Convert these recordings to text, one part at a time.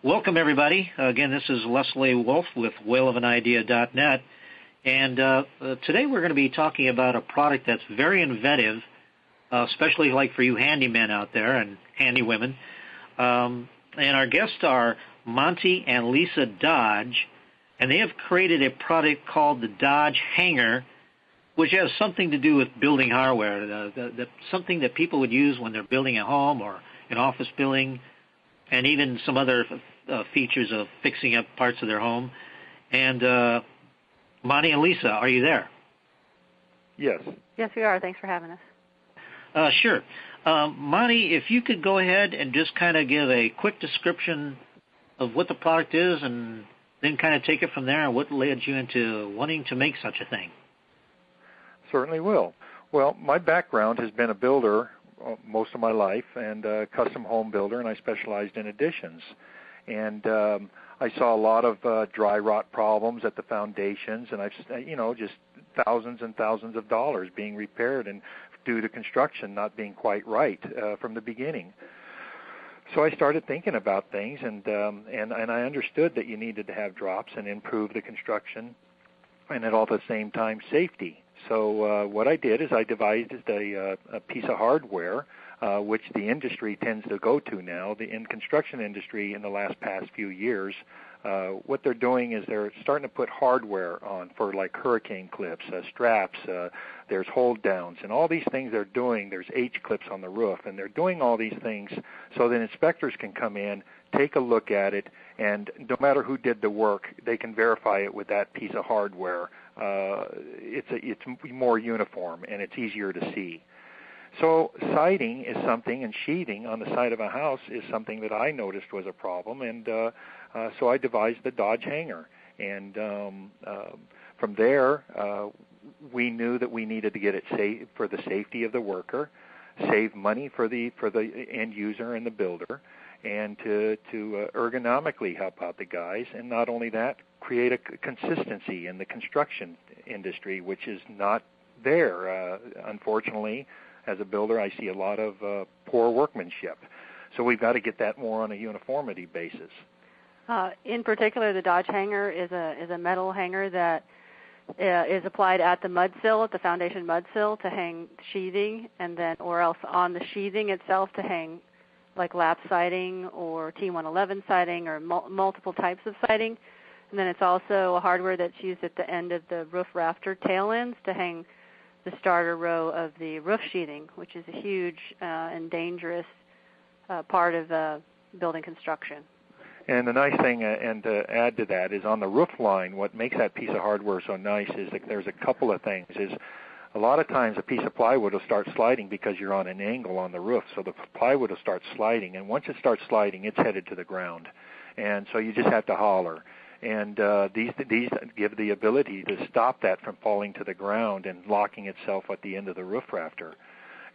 Welcome, everybody. Again, this is Leslie Wolfe with whaleofanidea.net. And today we're going to be talking about a product that's very inventive, especially like for you handymen out there and handy women. And our guests are Monty and Lisa Dodge, and they have created a product called the Dodge Hanger, which has something to do with building hardware, something that people would use when they're building a home or an office building, and even some other features of fixing up parts of their home. And Monty and Lisa, are you there? Yes. Yes, we are. Thanks for having us. Sure. Monty, if you could go ahead and just kind of give a quick description of what the product is and then kind of take it from there and what led you into wanting to make such a thing. Certainly will. Well, my background has been a builder most of my life and a custom home builder, and I specialized in additions. And I saw a lot of dry rot problems at the foundations, and I've, just thousands and thousands of dollars being repaired and due to construction not being quite right from the beginning. So I started thinking about things, and I understood that you needed to have drops and improve the construction, and at all the same time safety. So what I did is I devised a piece of hardware, which the industry tends to go to now. The construction industry in the past few years, what they're doing is they're starting to put hardware on for like hurricane clips, straps, there's hold downs, and all these things they're doing. There's H-clips on the roof, and they're doing all these things so that inspectors can come in, take a look at it, and no matter who did the work, they can verify it with that piece of hardware. It's more uniform, and it's easier to see. So siding is something, and sheathing on the side of a house is something that I noticed was a problem, and so I devised the Dodge Hanger. And from there, we knew that we needed to get it safe for the safety of the worker, save money for the end user and the builder, and to ergonomically help out the guys, and not only that, create a consistency in the construction industry, which is not there. Unfortunately, as a builder, I see a lot of poor workmanship. So we've got to get that more on a uniformity basis. In particular, the Dodge Hanger is a metal hanger that is applied at the mud sill, at the foundation mud sill, to hang sheathing, and then or else on the sheathing itself to hang like lap siding or T111 siding or multiple types of siding. And then it's also a hardware that's used at the end of the roof rafter tail ends to hang the starter row of the roof sheathing, which is a huge and dangerous part of building construction. And the nice thing, and to add to that, is on the roof line, what makes that piece of hardware so nice is that there's a couple of things. A lot of times a piece of plywood will start sliding because you're on an angle on the roof, so the plywood will start sliding, and once it starts sliding, it's headed to the ground. And so you just have to holler. And these give the ability to stop that from falling to the ground and locking itself at the end of the roof rafter.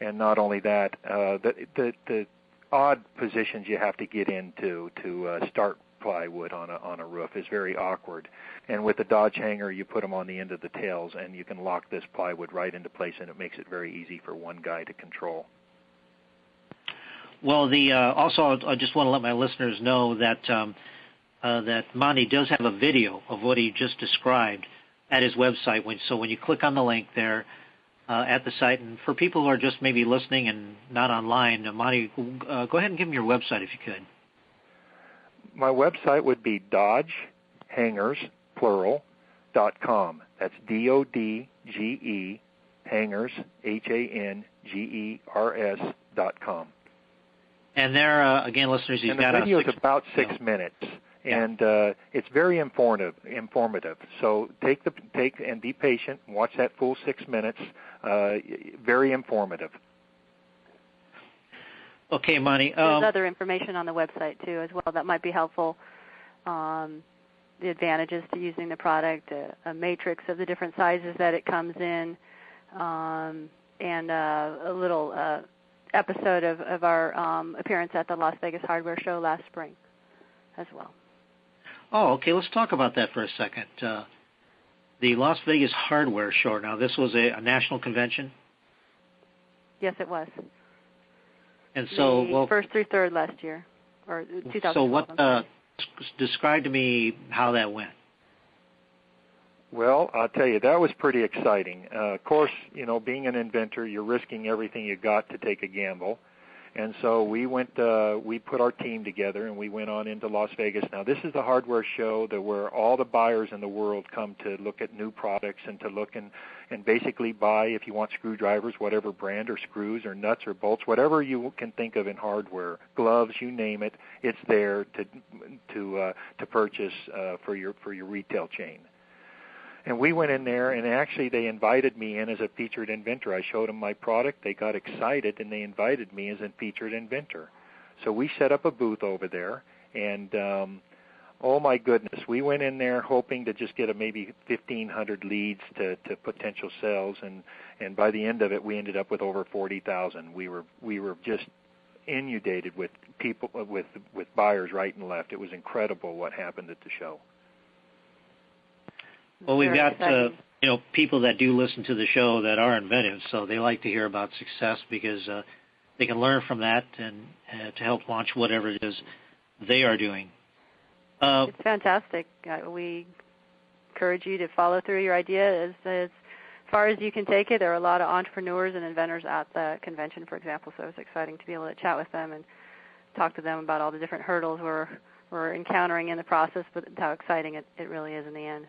And not only that, the odd positions you have to get into to start plywood on a roof is very awkward. And with the Dodge Hanger, you put them on the end of the tails, and you can lock this plywood right into place, and it makes it very easy for one guy to control. Well, also, I just want to let my listeners know that that Monty does have a video of what he just described at his website. So when you click on the link there at the site, and for people who are just maybe listening and not online, Monty, go ahead and give them your website if you could. My website would be dodgehangers, plural.com. That's DODGE, hangers, HANGERS.com. And there, again, listeners, you've got the video is about 6 minutes. And it's very informative. So take and be patient. Watch that full 6 minutes. Very informative. Okay, Monty. There's other information on the website too, as well, that might be helpful. The advantages to using the product, a matrix of the different sizes that it comes in, and a little episode of our appearance at the Las Vegas Hardware Show last spring, as well. Oh, okay. Let's talk about that for a second. The Las Vegas Hardware Show. Now, this was a national convention? Yes, it was. And so, first through third last year, or 2012. So describe to me how that went. Well, I'll tell you, that was pretty exciting. Of course, being an inventor, you're risking everything you got to take a gamble. And so we put our team together, and we went on into Las Vegas. Now, this is the hardware show where all the buyers in the world come to look at new products and to look and basically buy, if you want screwdrivers, whatever brand, or screws or nuts or bolts, whatever you can think of in hardware, gloves, you name it, it's there to purchase for your retail chain. And we went in there, and actually they invited me in as a featured inventor. I showed them my product. They got excited, and they invited me as a featured inventor. So we set up a booth over there, and oh my goodness, we went in there hoping to just get maybe 1,500 leads to potential sales, and by the end of it, we ended up with over 40,000. We were just inundated with people, with buyers right and left. It was incredible what happened at the show. Well, we've got people that do listen to the show that are inventive, so they like to hear about success because they can learn from that and to help launch whatever it is they are doing. It's fantastic. We encourage you to follow through your idea as far as you can take it. There are a lot of entrepreneurs and inventors at the convention, for example, so it's exciting to be able to chat with them and talk to them about all the different hurdles we're encountering in the process, but how exciting it really is in the end.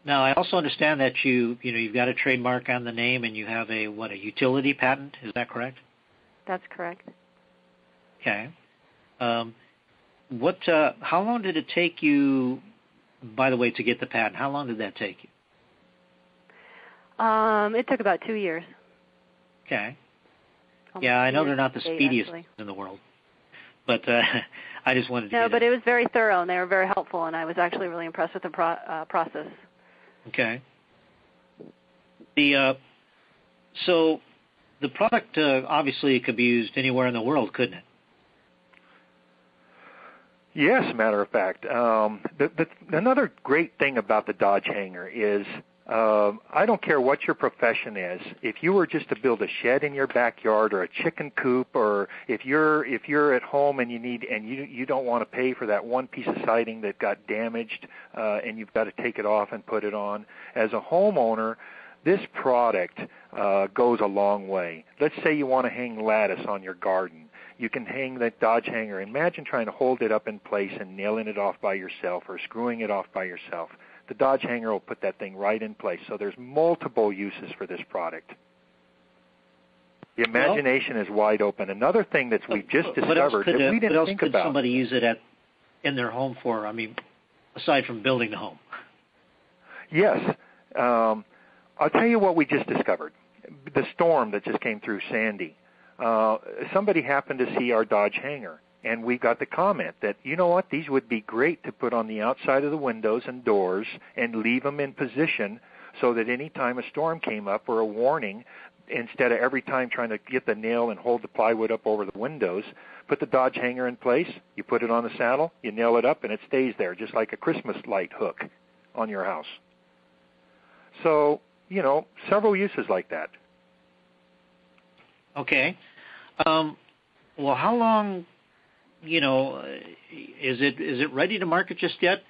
Now, I also understand that you've got a trademark on the name, and you have a utility patent. Is that correct? That's correct. Okay. How long did it take you, by the way, to get the patent? How long did that take you? It took about 2 years. Okay. Yeah, I know they're not the speediest in the world, but I just wanted to. No, but it was very thorough, and they were very helpful, and I was actually really impressed with the process. Okay. So the product obviously could be used anywhere in the world, couldn't it? Yes, matter of fact. Another great thing about the Dodge Hanger is I don't care what your profession is. If you were just to build a shed in your backyard or a chicken coop, or if you're at home and you don't want to pay for that one piece of siding that got damaged and you've got to take it off and put it on, as a homeowner, this product goes a long way. Let's say you want to hang lattice on your garden. You can hang that Dodge Hanger. Imagine trying to hold it up in place and nailing it off by yourself or screwing it off by yourself. The Dodge Hanger will put that thing right in place. So there's multiple uses for this product. The imagination is wide open. Another thing that we've just discovered that we didn't think about. What else could somebody use it in their home for? I mean, aside from building the home. Yes. I'll tell you what we just discovered. The storm that just came through Sandy. Somebody happened to see our Dodge Hanger. And we got the comment that, you know what, these would be great to put on the outside of the windows and doors and leave them in position so that any time a storm came up or a warning, instead of every time trying to get the nail and hold the plywood up over the windows, put the Dodge Hanger in place, you put it on the saddle, you nail it up, and it stays there, just like a Christmas light hook on your house. So, several uses like that. Okay. Well, how long... is it ready to market just yet?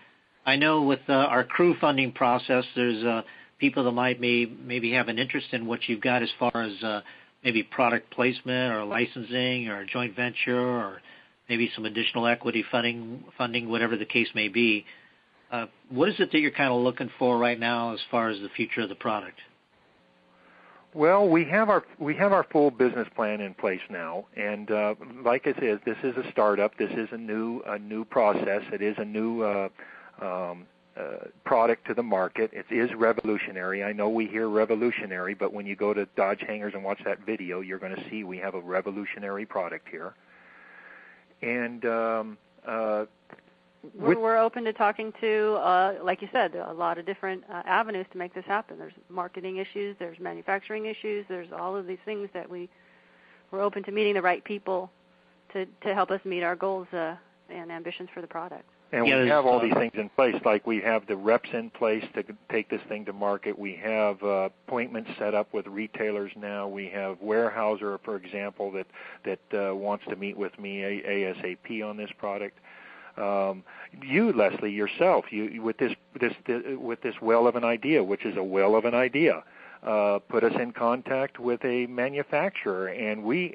I know with our crew funding process, there's people that might maybe have an interest in what you've got as far as maybe product placement or licensing or joint venture or maybe some additional equity funding, whatever the case may be. What is it that you're kind of looking for right now as far as the future of the product? Well, we have our full business plan in place now, and like I said, this is a startup. This is a new process. It is a new product to the market. It is revolutionary. I know we hear revolutionary, but when you go to Dodge Hangers and watch that video, you're going to see we have a revolutionary product here. And we're open to talking to, like you said, a lot of different avenues to make this happen. There's marketing issues, there's manufacturing issues, there's all of these things that we're open to meeting the right people to help us meet our goals and ambitions for the product. And we have all these things in place, like we have the reps in place to take this thing to market. We have appointments set up with retailers now. We have Weyerhaeuser, for example, that wants to meet with me ASAP on this product. You, Leslie, yourself, you with this well of an idea, which is a well of an idea, put us in contact with a manufacturer, and we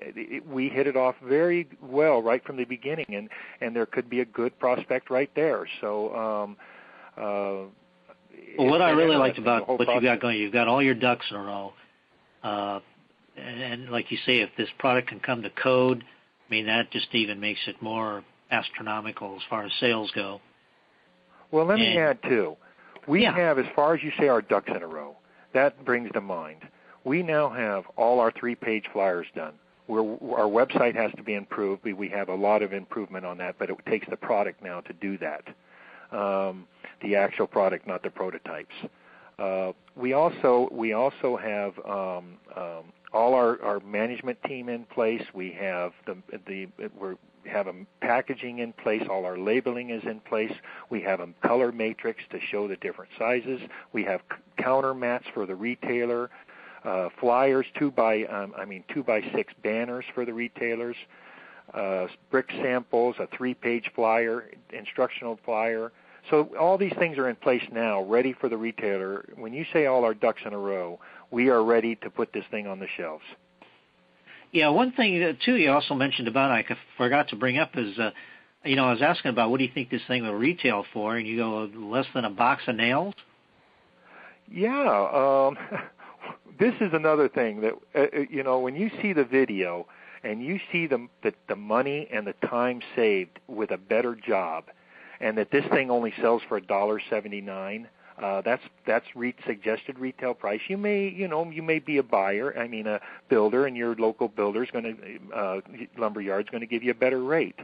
hit it off very well right from the beginning, and there could be a good prospect right there. So. Well, what I really liked about what you got going, you've got all your ducks in a row, and like you say, if this product can come to code, I mean, that just even makes it more astronomical as far as sales go. Well, let me add, too. We have, as far as you say, our ducks in a row. That brings to mind, we now have all our 3-page flyers done. Our website has to be improved. We have a lot of improvement on that, but it takes the product now to do that. The actual product, not the prototypes. We also have all our management team in place. We have we have a packaging in place. All our labeling is in place. We have a color matrix to show the different sizes. We have counter mats for the retailer, flyers, 2x6 banners for the retailers, brick samples, a 3-page flyer, instructional flyer. So all these things are in place now, ready for the retailer. When you say all our ducks in a row, we are ready to put this thing on the shelves. Yeah, one thing, too, you also mentioned about, I forgot to bring up is, I was asking about what do you think this thing will retail for, and you go less than a box of nails? Yeah, this is another thing that, when you see the video and you see the money and the time saved with a better job, and that this thing only sells for $1.79. That's suggested retail price. You may be a buyer. a builder, and your local builder's lumberyard's going to give you a better rate.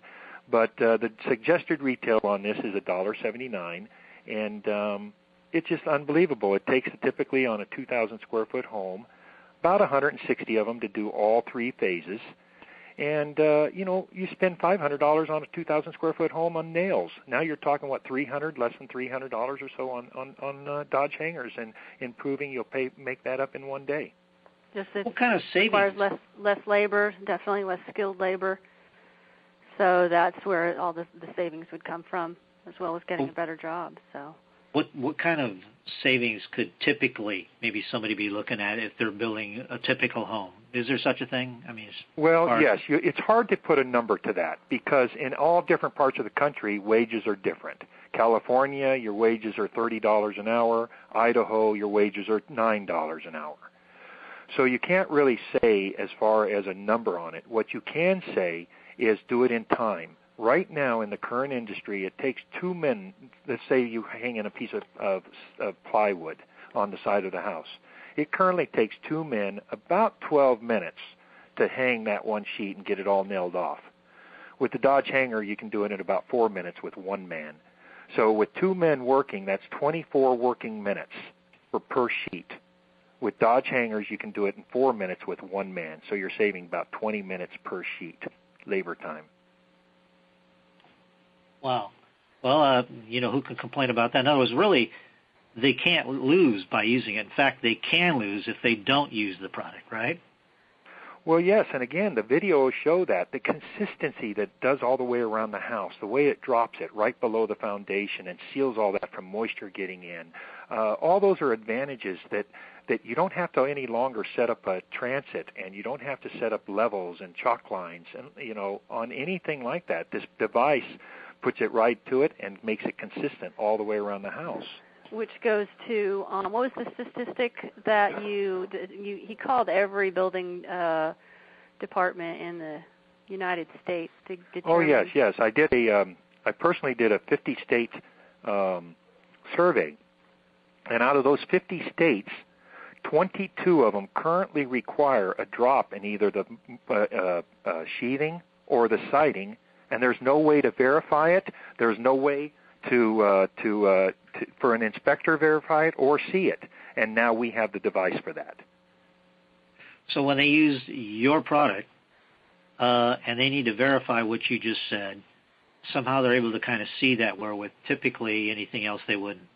But the suggested retail on this is $1.79, and it's just unbelievable. It takes typically on a 2,000 square foot home about 160 of them to do all 3 phases. And, you spend $500 on a 2,000 square foot home on nails. Now you're talking, less than $300 or so on Dodge hangers, and improving, you'll make that up in one day. What kind of savings? Requires less labor, definitely less skilled labor. So that's where all the savings would come from, as well as getting a better job. So. What kind of savings could typically maybe somebody be looking at if they're building a typical home? Is there such a thing? Yes. It's hard to put a number to that because in all different parts of the country, wages are different. California, your wages are $30 an hour. Idaho, your wages are $9 an hour. So you can't really say as far as a number on it. What you can say is do it in time. Right now, in the current industry, it takes 2 men. Let's say you hang in a piece of plywood on the side of the house. It currently takes 2 men about 12 minutes to hang that one sheet and get it all nailed off. With the Dodge hanger, you can do it in about 4 minutes with 1 man. So with 2 men working, that's 24 working minutes per sheet. With Dodge hangers, you can do it in 4 minutes with 1 man. So you're saving about 20 minutes per sheet, labor time. Wow. Well, who can complain about that? In other words, really, they can't lose by using it. In fact, they can lose if they don't use the product, right? Well, yes, and again, the videos show that. The consistency that does all the way around the house, the way it drops it right below the foundation and seals all that from moisture getting in, all those are advantages that you don't have to any longer set up a transit, and you don't have to set up levels and chalk lines and, on anything like that. This device puts it right to it and makes it consistent all the way around the house. Which goes to, what was the statistic that he called every building department in the United States to determine? Oh, yes. I personally did a 50-state survey, and out of those 50 states, 22 of them currently require a drop in either the sheathing or the siding, and there's no way to verify it. There's no way for an inspector to verify it or see it, and now we have the device for that. So when they use your product and they need to verify what you just said, somehow they're able to kind of see that where with typically anything else they wouldn't.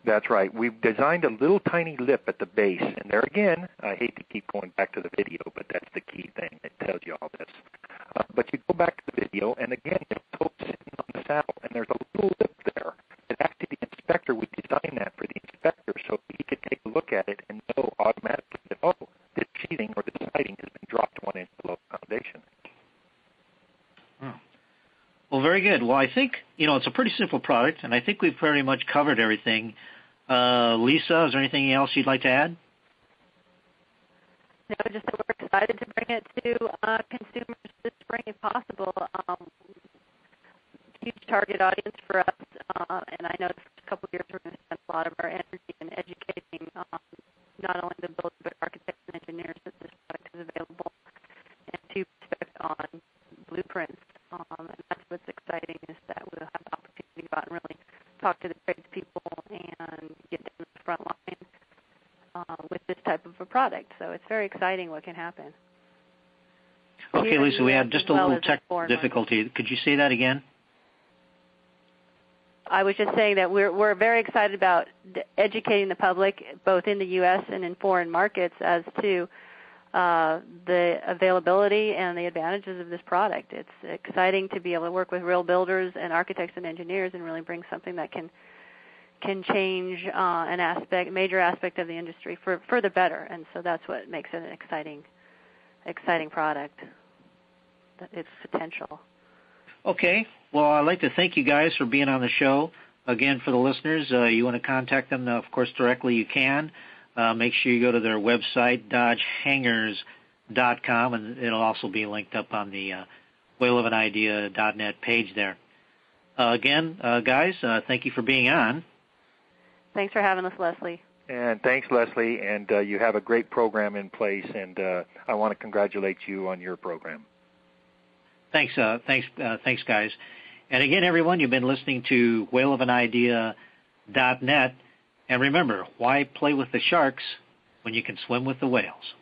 That's right. We've designed a little tiny lip at the base, and there again, I hate to keep going back to the video, but that's the key thing. It tells you all this. But you go back to the video, and again, it's sitting on the saddle, Well, very good. Well, I think, it's a pretty simple product, and I think we've pretty much covered everything. Lisa, is there anything else you'd like to add? No, just that we're excited to bring it to consumers this spring if possible. Huge target audience for us, and I know the first couple of years we're going to spend a lot of our energy in educating not only the builders but architects and engineers that this product is available and to respect on blueprints. And that's what's exciting is that we'll have the opportunity to go out and really talk to the tradespeople and get them in the front line with this type of a product. So it's very exciting what can happen. Okay, Lisa, we had just a little technical difficulty. Could you say that again? I was just saying that we're very excited about educating the public, both in the U.S. and in foreign markets, as to the availability and the advantages of this product. It's exciting to be able to work with real builders and architects and engineers and really bring something that can change an major aspect of the industry for the better. And so that's what makes it an exciting product. Its potential. Okay. Well, I'd like to thank you guys for being on the show. Again, for the listeners, you want to contact them, of course, directly you can. Make sure you go to their website, dodgehangers.com, and it'll also be linked up on the whaleofanidea.net page there. Again, guys, thank you for being on. Thanks for having us, Leslie. And thanks, Leslie, and you have a great program in place, and I want to congratulate you on your program. Thanks, guys. And again, everyone, you've been listening to whaleofanidea.net. And remember, why play with the sharks when you can swim with the whales?